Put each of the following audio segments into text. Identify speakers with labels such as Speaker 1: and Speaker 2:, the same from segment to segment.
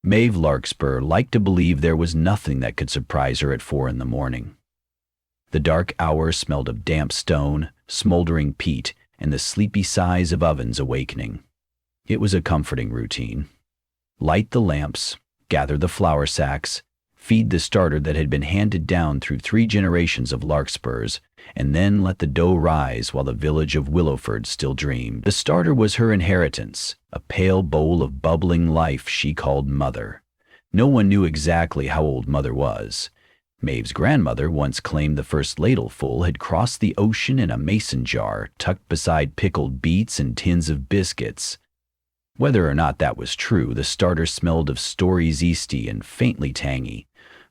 Speaker 1: Maeve Larkspur liked to believe there was nothing that could surprise her at 4 in the morning. The dark hour smelled of damp stone, smoldering peat, and the sleepy sighs of ovens awakening. It was a comforting routine. Light the lamps, gather the flour sacks, feed the starter that had been handed down through 3 generations of Larkspurs, and then let the dough rise while the village of Willowford still dreamed. The starter was her inheritance, a pale bowl of bubbling life she called Mother. No one knew exactly how old Mother was. Maeve's grandmother once claimed the first ladleful had crossed the ocean in a mason jar tucked beside pickled beets and tins of biscuits. Whether or not that was true, the starter smelled of stories yeasty and faintly tangy,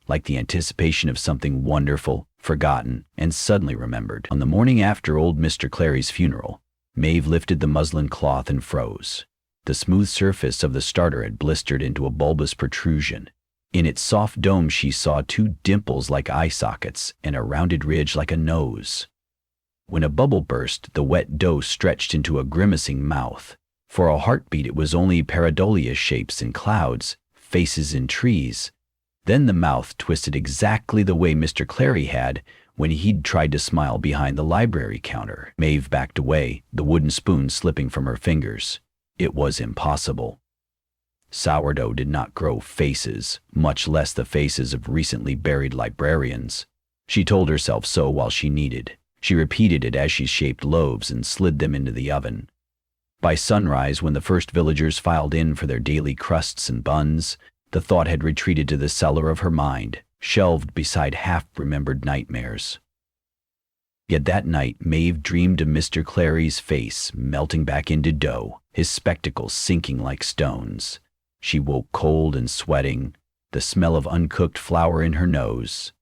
Speaker 1: like the anticipation of something wonderful, forgotten, and suddenly remembered. On the morning after old Mr. Clary's funeral, Maeve lifted the muslin cloth and froze. The smooth surface of the starter had blistered into a bulbous protrusion. In its soft dome she saw 2 dimples like eye sockets and a rounded ridge like a nose. When a bubble burst, the wet dough stretched into a grimacing mouth. For a heartbeat it was only pareidolia shapes in clouds, faces in trees. Then the mouth twisted exactly the way Mr. Clary had when he'd tried to smile behind the library counter. Maeve backed away, the wooden spoon slipping from her fingers. It was impossible. Sourdough did not grow faces, much less the faces of recently buried librarians. She told herself so while she kneaded. She repeated it as she shaped loaves and slid them into the oven. By sunrise, when the first villagers filed in for their daily crusts and buns, the thought had retreated to the cellar of her mind, shelved beside half-remembered nightmares. Yet that night Maeve dreamed of Mr. Clary's face melting back into dough, his spectacles sinking like stones. She woke cold and sweating, the smell of uncooked flour in her nose.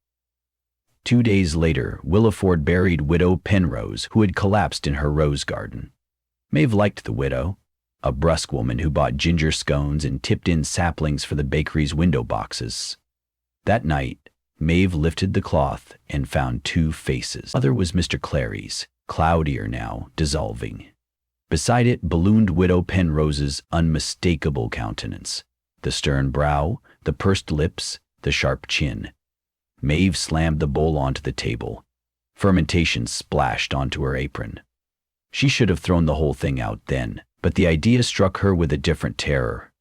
Speaker 1: 2 days later, Willowford buried Widow Penrose, who had collapsed in her rose garden. Maeve liked the widow, a brusque woman who bought ginger scones and tipped in saplings for the bakery's window boxes. That night, Maeve lifted the cloth and found 2 faces. The other was Mr. Clary's, cloudier now, dissolving. Beside it ballooned Widow Penrose's unmistakable countenance, the stern brow, the pursed lips, the sharp chin. Maeve slammed the bowl onto the table. Fermentation splashed onto her apron. She should have thrown the whole thing out then, but the idea struck her with a different terror.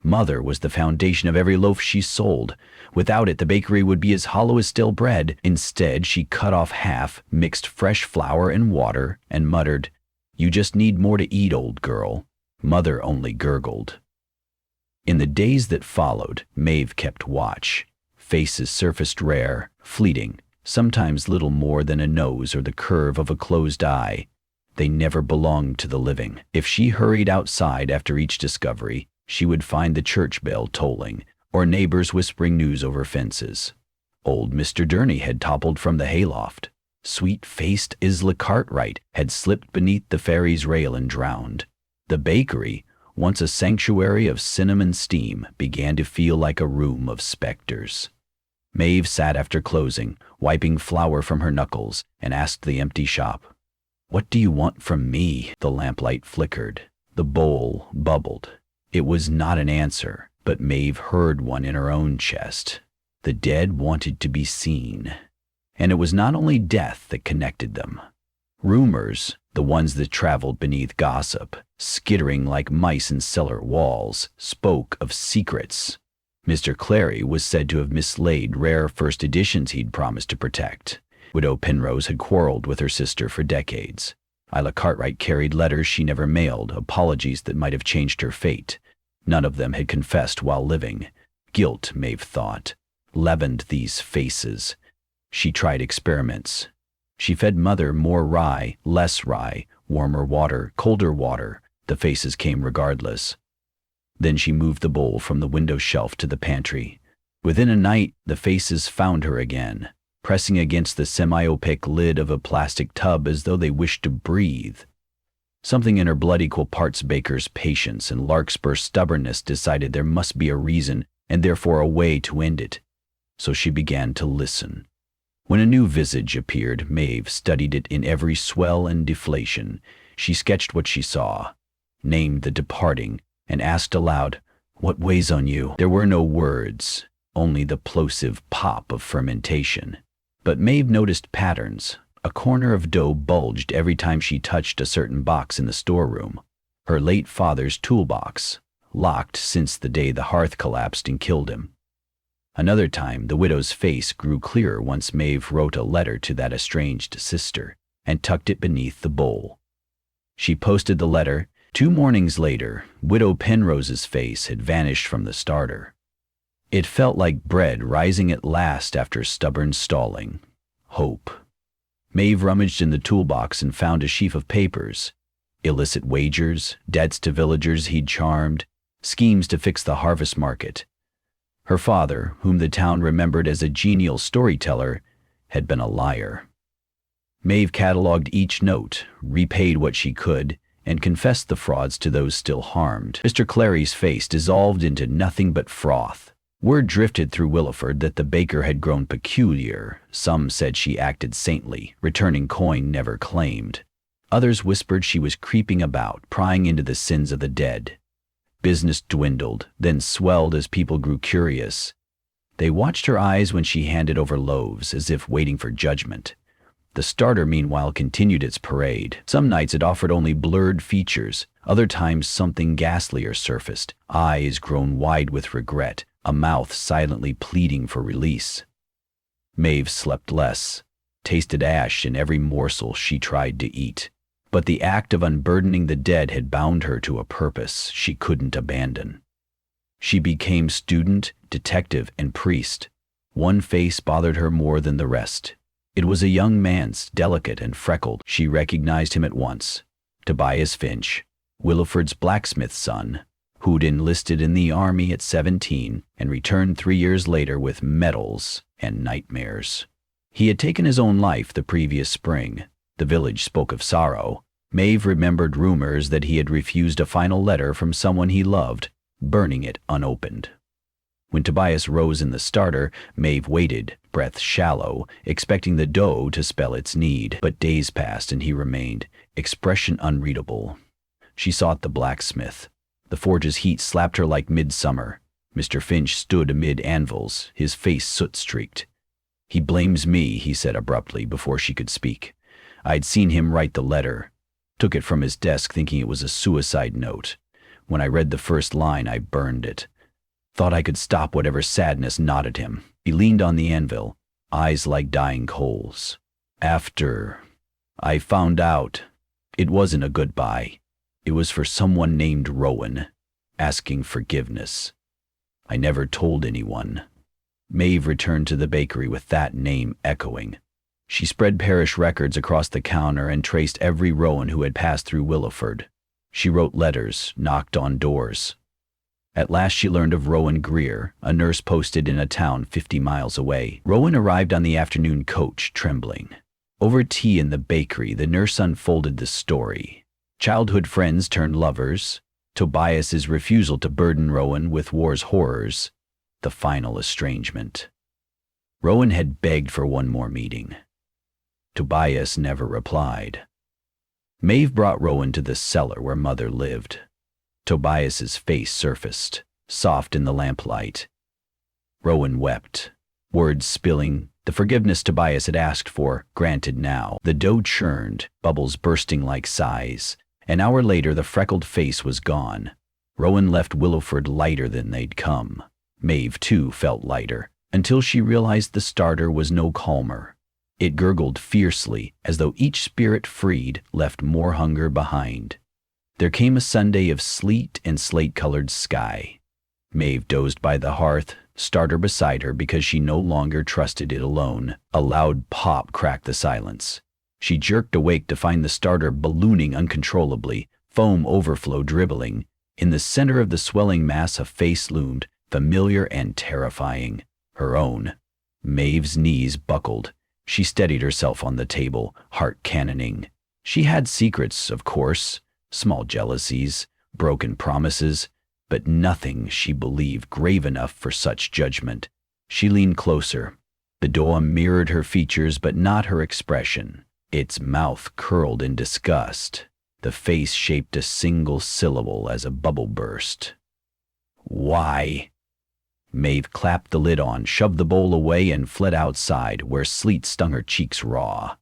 Speaker 1: Mother was the foundation of every loaf she sold. Without it, the bakery would be as hollow as stale bread. Instead, she cut off half, mixed fresh flour and water, and muttered, "You just need more to eat, old girl." Mother only gurgled. In the days that followed, Maeve kept watch. Faces surfaced rare, fleeting, sometimes little more than a nose or the curve of a closed eye. They never belonged to the living. If she hurried outside after each discovery, she would find the church bell tolling, or neighbors whispering news over fences. Old Mr. Durney had toppled from the hayloft. Sweet-faced Isla Cartwright had slipped beneath the ferry's rail and drowned. The bakery, once a sanctuary of cinnamon steam, began to feel like a room of specters. Maeve sat after closing, wiping flour from her knuckles, and asked the empty shop, "What do you want from me?" The lamplight flickered. The bowl bubbled. It was not an answer, but Maeve heard one in her own chest. The dead wanted to be seen. And it was not only death that connected them. Rumors, the ones that traveled beneath gossip, skittering like mice in cellar walls, spoke of secrets. Mr. Clary was said to have mislaid rare first editions he'd promised to protect. Widow Penrose had quarreled with her sister for decades. Isla Cartwright carried letters she never mailed, apologies that might have changed her fate. None of them had confessed while living. Guilt, Maeve thought, leavened these faces. She tried experiments. She fed Mother more rye, less rye, warmer water, colder water. The faces came regardless. Then she moved the bowl from the window shelf to the pantry. Within a night, the faces found her again, pressing against the semi-opaque lid of a plastic tub as though they wished to breathe. Something in her blood equal parts baker's patience and Larkspur stubbornness decided there must be a reason and therefore a way to end it. So she began to listen. When a new visage appeared, Maeve studied it in every swell and deflation. She sketched what she saw, named the departing, and asked aloud, What weighs on you?" There were no words, only the plosive pop of fermentation. But Maeve noticed patterns. A corner of dough bulged every time she touched a certain box in the storeroom. Her late father's toolbox, locked since the day the hearth collapsed and killed him. Another time, the widow's face grew clearer once Maeve wrote a letter to that estranged sister and tucked it beneath the bowl. She posted the letter. 2 mornings later, Widow Penrose's face had vanished from the starter. It felt like bread rising at last after stubborn stalling. Hope. Maeve rummaged in the toolbox and found a sheaf of papers. Illicit wagers, debts to villagers he'd charmed, schemes to fix the harvest market. Her father, whom the town remembered as a genial storyteller, had been a liar. Maeve catalogued each note, repaid what she could, and confessed the frauds to those still harmed. Mr. Clary's face dissolved into nothing but froth. Word drifted through Williford that the baker had grown peculiar. Some said she acted saintly, returning coin never claimed. Others whispered she was creeping about, prying into the sins of the dead. Business dwindled, then swelled as people grew curious. They watched her eyes when she handed over loaves, as if waiting for judgment. The starter, meanwhile, continued its parade. Some nights it offered only blurred features. Other times something ghastlier surfaced, eyes grown wide with regret, a mouth silently pleading for release. Maeve slept less, tasted ash in every morsel she tried to eat. But the act of unburdening the dead had bound her to a purpose she couldn't abandon. She became student, detective, and priest. One face bothered her more than the rest. It was a young man's, delicate and freckled. She recognized him at once. Tobias Finch, Williford's blacksmith's son, who'd enlisted in the army at 17 and returned 3 years later with medals and nightmares. He had taken his own life the previous spring. The village spoke of sorrow. Maeve remembered rumors that he had refused a final letter from someone he loved, burning it unopened. When Tobias rose in the starter, Maeve waited, breath shallow, expecting the dough to spell its need. But days passed and he remained, expression unreadable. She sought the blacksmith. The forge's heat slapped her like midsummer. Mr. Finch stood amid anvils, his face soot-streaked. "He blames me," he said abruptly before she could speak. "I'd seen him write the letter. Took it from his desk thinking it was a suicide note. When I read the first line, I burned it. Thought I could stop whatever sadness knotted him." He leaned on the anvil, eyes like dying coals. "After I found out, it wasn't a goodbye. It was for someone named Rowan, asking forgiveness. I never told anyone." Maeve returned to the bakery with that name echoing. She spread parish records across the counter and traced every Rowan who had passed through Williford. She wrote letters, knocked on doors. At last she learned of Rowan Greer, a nurse posted in a town 50 miles away. Rowan arrived on the afternoon coach, trembling. Over tea in the bakery, the nurse unfolded the story. Childhood friends turned lovers, Tobias's refusal to burden Rowan with war's horrors, the final estrangement. Rowan had begged for one more meeting. Tobias never replied. Maeve brought Rowan to the cellar where Mother lived. Tobias's face surfaced, soft in the lamplight. Rowan wept, words spilling, the forgiveness Tobias had asked for, granted now. The dough churned, bubbles bursting like sighs. An hour later, the freckled face was gone. Rowan left Williford lighter than they'd come. Maeve, too, felt lighter, until she realized the starter was no calmer. It gurgled fiercely, as though each spirit freed left more hunger behind. There came a Sunday of sleet and slate-colored sky. Maeve dozed by the hearth, starter beside her because she no longer trusted it alone. A loud pop cracked the silence. She jerked awake to find the starter ballooning uncontrollably, foam overflow dribbling. In the center of the swelling mass a face loomed, familiar and terrifying. Her own. Maeve's knees buckled. She steadied herself on the table, heart cannoning. She had secrets, of course, small jealousies, broken promises, but nothing, she believed, grave enough for such judgment. She leaned closer. The dough mirrored her features, but not her expression. Its mouth curled in disgust. The face shaped a single syllable as a bubble burst. Why? Maeve clapped the lid on, shoved the bowl away, and fled outside, where sleet stung her cheeks raw.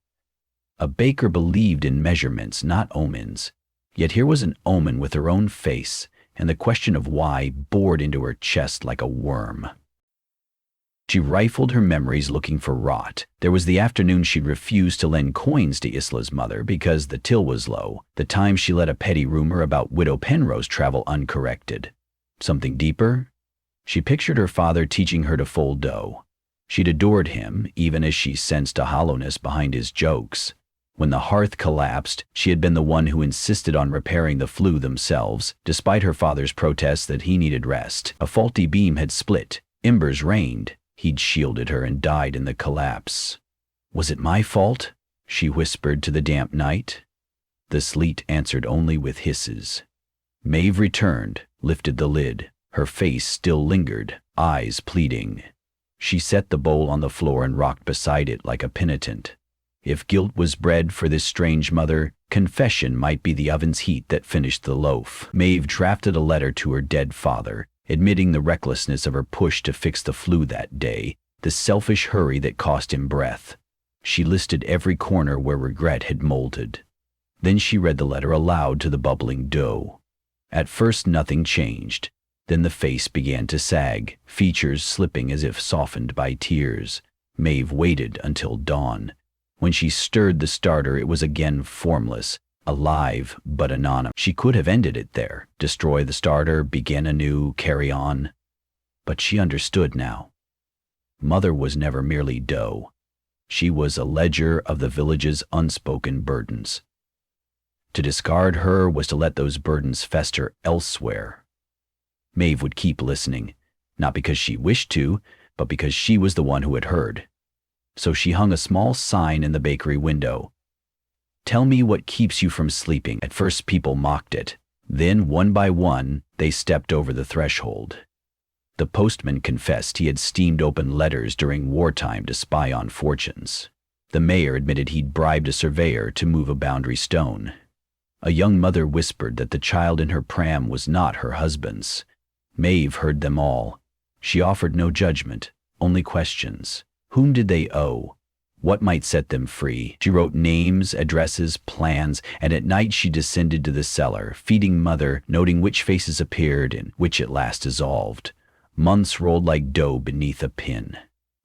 Speaker 1: A baker believed in measurements, not omens. Yet here was an omen with her own face, and the question of why bored into her chest like a worm. She rifled her memories looking for rot. There was the afternoon she'd refused to lend coins to Isla's mother because the till was low, the time she let a petty rumor about Widow Penrose travel uncorrected. Something deeper? She pictured her father teaching her to fold dough. She'd adored him, even as she sensed a hollowness behind his jokes. When the hearth collapsed, she had been the one who insisted on repairing the flue themselves, despite her father's protests that he needed rest. A faulty beam had split. Embers rained. He'd shielded her and died in the collapse. Was it my fault? She whispered to the damp night. The sleet answered only with hisses. Maeve returned, lifted the lid. Her face still lingered, eyes pleading. She set the bowl on the floor and rocked beside it like a penitent. If guilt was bread for this strange mother, confession might be the oven's heat that finished the loaf. Maeve drafted a letter to her dead father, admitting the recklessness of her push to fix the flue that day, the selfish hurry that cost him breath. She listed every corner where regret had molded. Then she read the letter aloud to the bubbling dough. At first nothing changed. Then the face began to sag, features slipping as if softened by tears. Maeve waited until dawn. When she stirred the starter, it was again formless, alive but anonymous. She could have ended it there, destroy the starter, begin anew, carry on. But she understood now. Mother was never merely dough. She was a ledger of the village's unspoken burdens. To discard her was to let those burdens fester elsewhere. Maeve would keep listening, not because she wished to, but because she was the one who had heard. So she hung a small sign in the bakery window. Tell me what keeps you from sleeping. At first people mocked it. Then, one by one, they stepped over the threshold. The postman confessed he had steamed open letters during wartime to spy on fortunes. The mayor admitted he'd bribed a surveyor to move a boundary stone. A young mother whispered that the child in her pram was not her husband's. Maeve heard them all. She offered no judgment, only questions. Whom did they owe? What might set them free? She wrote names, addresses, plans, and at night she descended to the cellar, feeding Mother, noting which faces appeared and which at last dissolved. Months rolled like dough beneath a pin.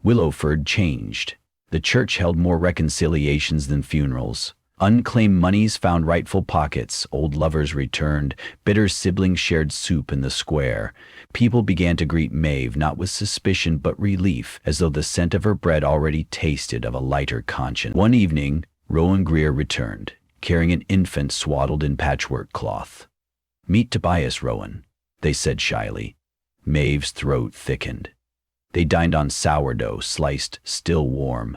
Speaker 1: Willowford changed. The church held more reconciliations than funerals. Unclaimed monies found rightful pockets, old lovers returned, bitter siblings shared soup in the square. People began to greet Maeve not with suspicion but relief, as though the scent of her bread already tasted of a lighter conscience. One evening, Rowan Greer returned, carrying an infant swaddled in patchwork cloth. "Meet Tobias, Rowan," they said shyly. Maeve's throat thickened. They dined on sourdough, sliced, still warm.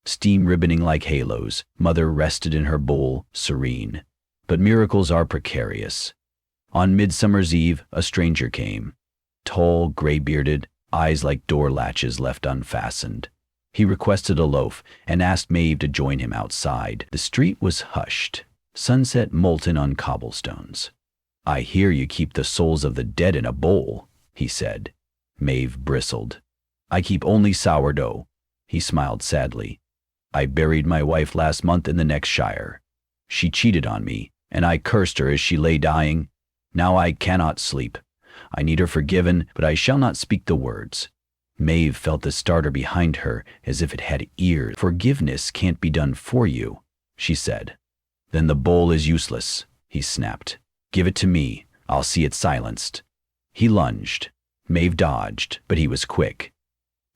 Speaker 1: Steam ribboning like halos, Mother rested in her bowl, serene. But miracles are precarious. On Midsummer's Eve, a stranger came. Tall, gray-bearded, eyes like door latches left unfastened. He requested a loaf and asked Maeve to join him outside. The street was hushed, sunset molten on cobblestones. "I hear you keep the souls of the dead in a bowl," he said. Maeve bristled. "I keep only sourdough." He smiled sadly. "I buried my wife last month in the next shire. She cheated on me, and I cursed her as she lay dying. Now I cannot sleep. I need her forgiven, but I shall not speak the words." Maeve felt the starter behind her as if it had ears. "Forgiveness can't be done for you," she said. "Then the bowl is useless," he snapped. "Give it to me. I'll see it silenced." He lunged. Maeve dodged, but he was quick.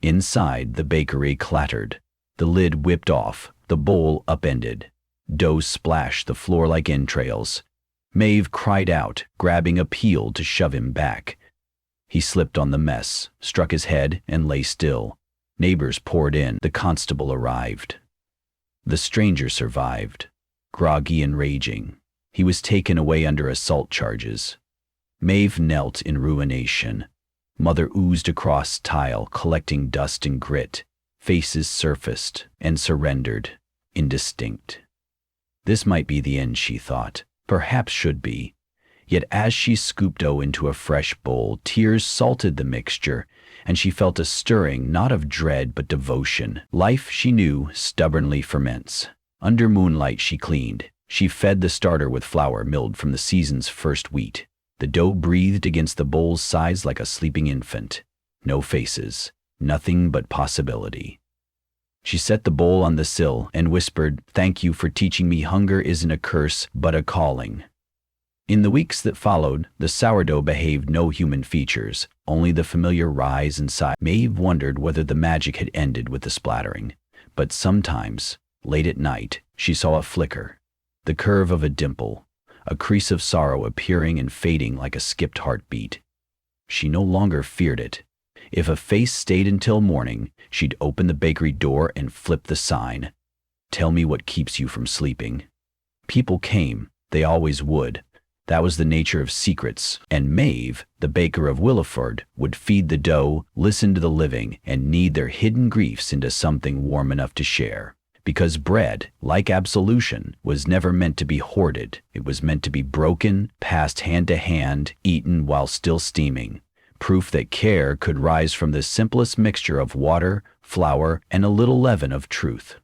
Speaker 1: Inside, the bakery clattered. The lid whipped off, the bowl upended. Dough splashed the floor like entrails. Maeve cried out, grabbing a peel to shove him back. He slipped on the mess, struck his head, and lay still. Neighbors poured in. The constable arrived. The stranger survived. Groggy and raging, he was taken away under assault charges. Maeve knelt in ruination. Mother oozed across tile, collecting dust and grit. Faces surfaced and surrendered, indistinct. This might be the end, she thought. Perhaps should be. Yet as she scooped dough into a fresh bowl, tears salted the mixture, and she felt a stirring not of dread but devotion. Life, she knew, stubbornly ferments. Under moonlight she cleaned. She fed the starter with flour milled from the season's first wheat. The dough breathed against the bowl's sides like a sleeping infant. No faces, nothing but possibility. She set the bowl on the sill and whispered, "Thank you for teaching me hunger isn't a curse, but a calling." In the weeks that followed, the sourdough behaved no human features, only the familiar rise and sigh. Maeve wondered whether the magic had ended with the splattering. But sometimes, late at night, she saw a flicker, the curve of a dimple, a crease of sorrow appearing and fading like a skipped heartbeat. She no longer feared it. If a face stayed until morning, she'd open the bakery door and flip the sign, "Tell me what keeps you from sleeping." People came, they always would. That was the nature of secrets, and Maeve, the baker of Williford, would feed the dough, listen to the living, and knead their hidden griefs into something warm enough to share. Because bread, like absolution, was never meant to be hoarded. It was meant to be broken, passed hand to hand, eaten while still steaming. Proof that care could rise from the simplest mixture of water, flour, and a little leaven of truth.